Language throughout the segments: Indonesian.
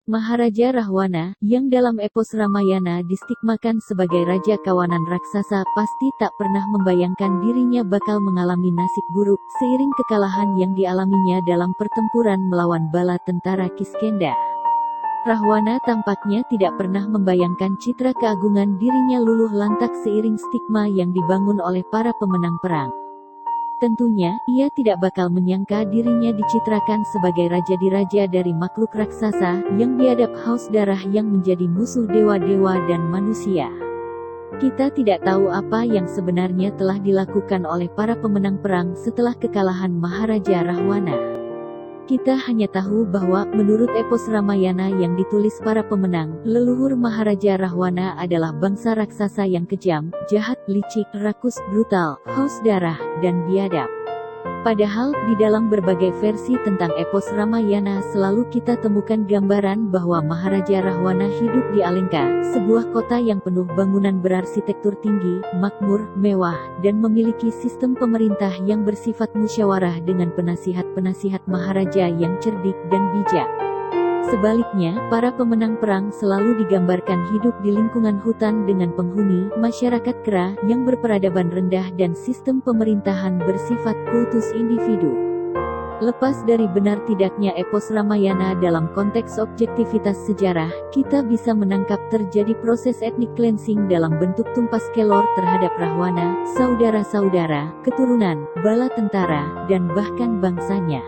Maharaja Rahwana, yang dalam epos Ramayana distigmakan sebagai raja kawanan raksasa, pasti tak pernah membayangkan dirinya bakal mengalami nasib buruk, seiring kekalahan yang dialaminya dalam pertempuran melawan bala tentara Kiskenda. Rahwana tampaknya tidak pernah membayangkan citra keagungan dirinya luluh lantak seiring stigma yang dibangun oleh para pemenang perang. Tentunya, ia tidak bakal menyangka dirinya dicitrakan sebagai raja diraja dari makhluk raksasa, yang biadab haus darah yang menjadi musuh dewa-dewa dan manusia. Kita tidak tahu apa yang sebenarnya telah dilakukan oleh para pemenang perang setelah kekalahan Maharaja Rahwana. Kita hanya tahu bahwa, menurut epos Ramayana yang ditulis para pemenang, leluhur Maharaja Rahwana adalah bangsa raksasa yang kejam, jahat, licik, rakus, brutal, haus darah, dan biadab. Padahal, di dalam berbagai versi tentang epos Ramayana selalu kita temukan gambaran bahwa Maharaja Rahwana hidup di Alengka, sebuah kota yang penuh bangunan berarsitektur tinggi, makmur, mewah, dan memiliki sistem pemerintah yang bersifat musyawarah dengan penasihat-penasihat Maharaja yang cerdik dan bijak. Sebaliknya, para pemenang perang selalu digambarkan hidup di lingkungan hutan dengan penghuni, masyarakat kera, yang berperadaban rendah dan sistem pemerintahan bersifat kultus individu. Lepas dari benar tidaknya epos Ramayana dalam konteks objektivitas sejarah, kita bisa menangkap terjadi proses ethnic cleansing dalam bentuk tumpas kelor terhadap Rahwana, saudara-saudara, keturunan, bala tentara, dan bahkan bangsanya.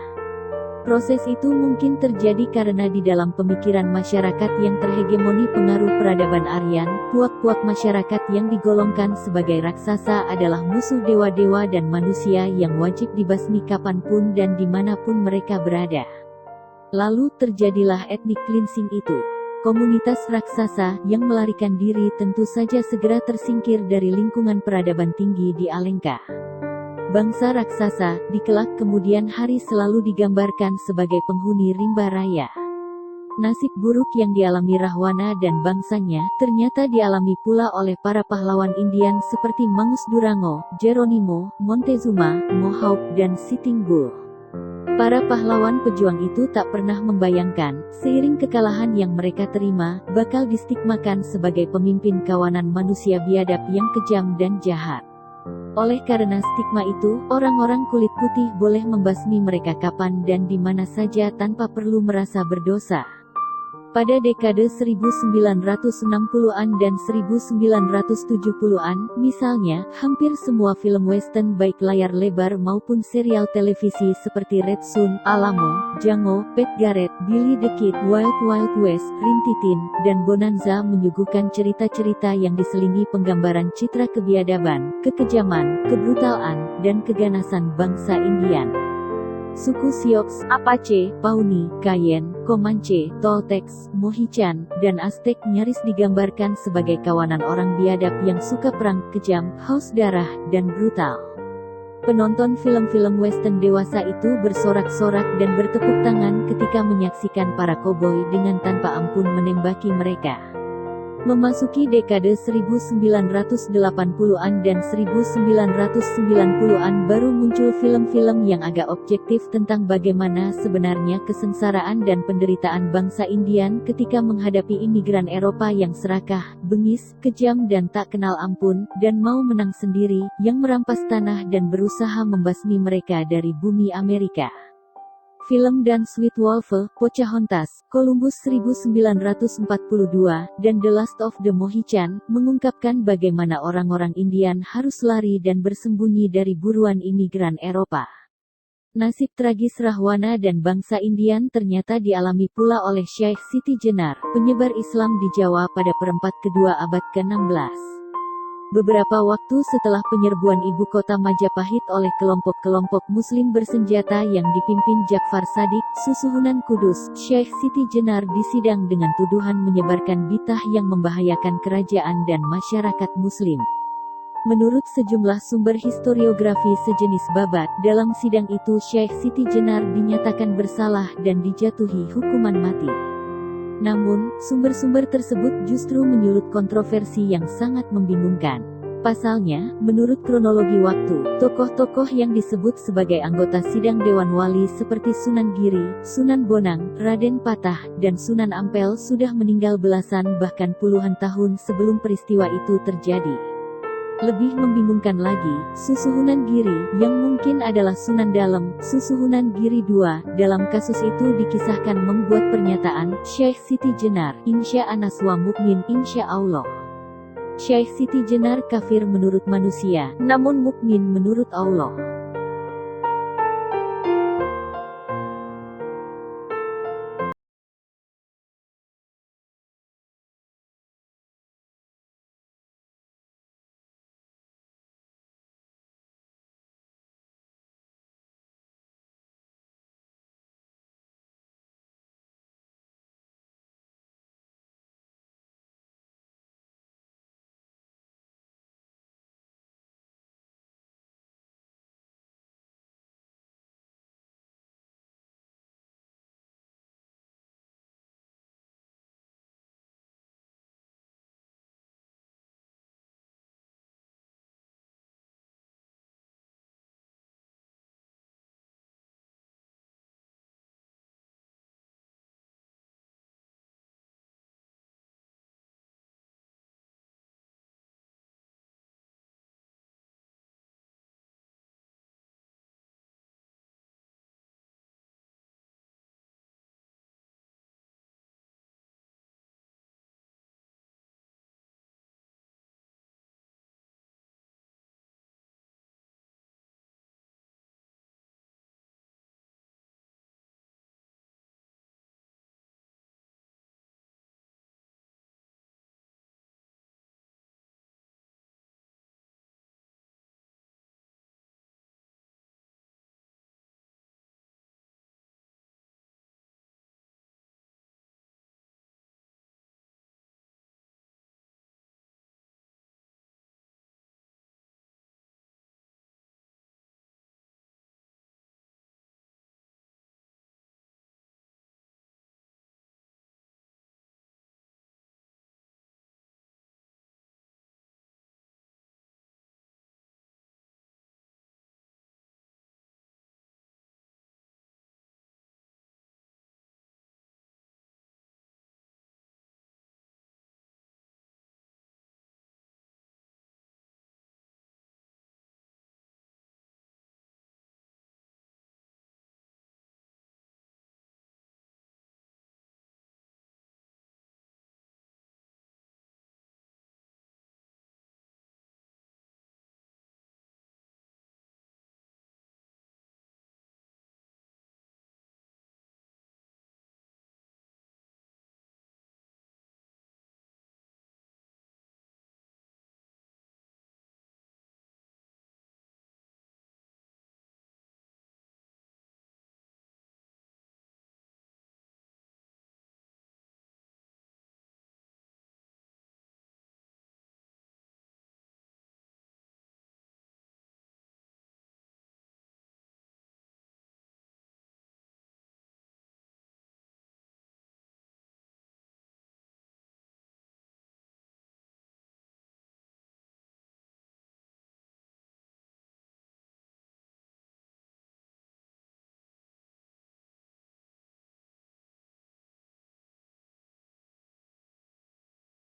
Proses itu mungkin terjadi karena di dalam pemikiran masyarakat yang terhegemoni pengaruh peradaban Aryan, puak-puak masyarakat yang digolongkan sebagai raksasa adalah musuh dewa-dewa dan manusia yang wajib dibasmi kapanpun dan dimanapun mereka berada. Lalu terjadilah ethnic cleansing itu. Komunitas raksasa yang melarikan diri tentu saja segera tersingkir dari lingkungan peradaban tinggi di Alengka. Bangsa raksasa, di kelak kemudian hari selalu digambarkan sebagai penghuni rimba raya. Nasib buruk yang dialami Rahwana dan bangsanya, ternyata dialami pula oleh para pahlawan Indian seperti Mangus Durango, Geronimo, Montezuma, Mohawk, dan Sitting Bull. Para pahlawan pejuang itu tak pernah membayangkan, seiring kekalahan yang mereka terima, bakal distigmakan sebagai pemimpin kawanan manusia biadab yang kejam dan jahat. Oleh karena stigma itu, orang-orang kulit putih boleh membasmi mereka kapan dan di mana saja tanpa perlu merasa berdosa. Pada dekade 1960-an dan 1970-an, misalnya, hampir semua film western baik layar lebar maupun serial televisi seperti Red Sun, Alamo, Django, Pat Garrett, Billy the Kid, Wild Wild West, Rin Tin Tin, dan Bonanza menyuguhkan cerita-cerita yang diselingi penggambaran citra kebiadaban, kekejaman, kebrutalan, dan keganasan bangsa Indian. Suku Sioux, Apache, Pawnee, Cheyenne, Comanche, Toltecs, Mohiccan, dan Aztec nyaris digambarkan sebagai kawanan orang biadab yang suka perang, kejam, haus darah, dan brutal. Penonton film-film western dewasa itu bersorak-sorak dan bertepuk tangan ketika menyaksikan para koboi dengan tanpa ampun menembaki mereka. Memasuki dekade 1980-an dan 1990-an baru muncul film-film yang agak objektif tentang bagaimana sebenarnya kesengsaraan dan penderitaan bangsa Indian ketika menghadapi imigran Eropa yang serakah, bengis, kejam dan tak kenal ampun, dan mau menang sendiri, yang merampas tanah dan berusaha membasmi mereka dari bumi Amerika. Film Dan Sweet Wolf, Pocahontas, Columbus 1942, dan The Last of the Mohiccan, mengungkapkan bagaimana orang-orang Indian harus lari dan bersembunyi dari buruan imigran Eropa. Nasib tragis Rahwana dan bangsa Indian ternyata dialami pula oleh Syekh Siti Jenar, penyebar Islam di Jawa pada perempat kedua abad ke-16. Beberapa waktu setelah penyerbuan ibu kota Majapahit oleh kelompok-kelompok muslim bersenjata yang dipimpin Ja'far Shadiq, Susuhunan Kudus, Syekh Siti Jenar disidang dengan tuduhan menyebarkan bid'ah yang membahayakan kerajaan dan masyarakat muslim. Menurut sejumlah sumber historiografi sejenis babat, dalam sidang itu Syekh Siti Jenar dinyatakan bersalah dan dijatuhi hukuman mati. Namun, sumber-sumber tersebut justru menyulut kontroversi yang sangat membingungkan. Pasalnya, menurut kronologi waktu, tokoh-tokoh yang disebut sebagai anggota sidang Dewan Wali seperti Sunan Giri, Sunan Bonang, Raden Patah, dan Sunan Ampel sudah meninggal belasan bahkan puluhan tahun sebelum peristiwa itu terjadi. Lebih membingungkan lagi, Susuhunan Giri, yang mungkin adalah Sunan Dalem, Susuhunan Giri II, dalam kasus itu dikisahkan membuat pernyataan, Syekh Siti Jenar, insya Anaswa mukmin insya Allah. Syekh Siti Jenar kafir menurut manusia, namun mukmin menurut Allah.